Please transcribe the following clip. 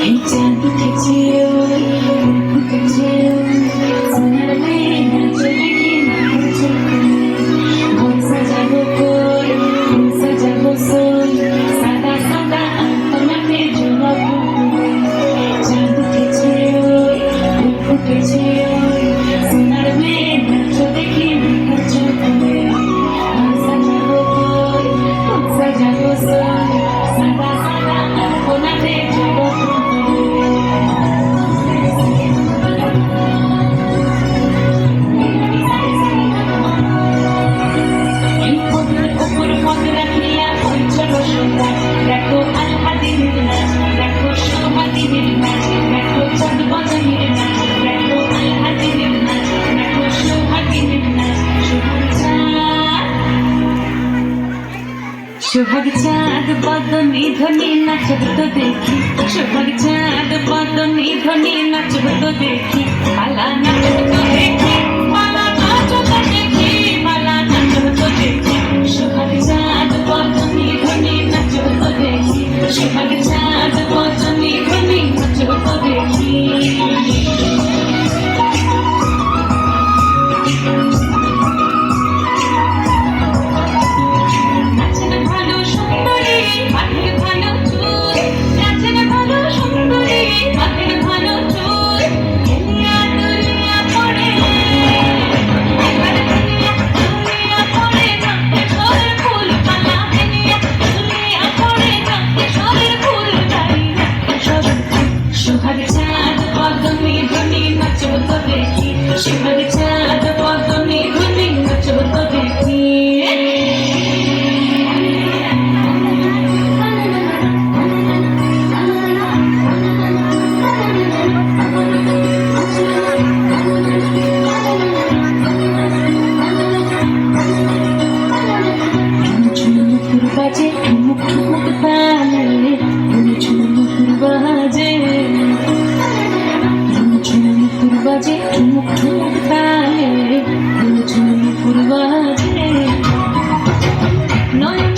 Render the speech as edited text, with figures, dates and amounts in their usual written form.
এই চাঁদ উঠেছে ওই উঠেছে সোনার মেয়ে নাচো দেখি নাচো ঘর সাজাবো কই সাজাবো সই সাদা সাদা আলপনাতে জোড়াবো চাঁদ উঠেছে ওই উঠেছে ওই সোনার মেয়ে নাচো দেখি নাচো ঘর সাজাবো কই সাজাবো সই সাদা সাদা আলপনাতে জোড়াবো দেখো আলহাদিনের নাচ দেখো সোহাগিনীর নাচ দেখো চাঁদ বাজানির নাচ দেখো আলহাদিনের নাচ দেখো সোহাগিনীর নাচ সোহাগ চাঁদ বদনি ধ্বনি নাচব তো দেখি সোহাগ চাঁদ বদনি ধ্বনি নাচব তো দেখি পালা নাচব তো দেখি পালা নাচব তো দেখি পালা নাচব তো দেখি সোহাগ চাঁদ বদনি ধ্বনি নাচব তো দেখি সোহাগ চাঁদ বদনি ধ্বনি নাচব তো দেখি সোহাগ চাঁদ বদনি ধ্বনি নাচব তো দেখি সোহাগ চাঁদ বদনি ধ্বনি নাচব তো দেখি ঝুমুকুর বাজে ঠুমুক ঠুমুক তালে ঝুমুকুর বাজে ঝুমুকুর বাজে ঠুমুক ঠুমুক তালে ঝুমুকুর বাজে নয়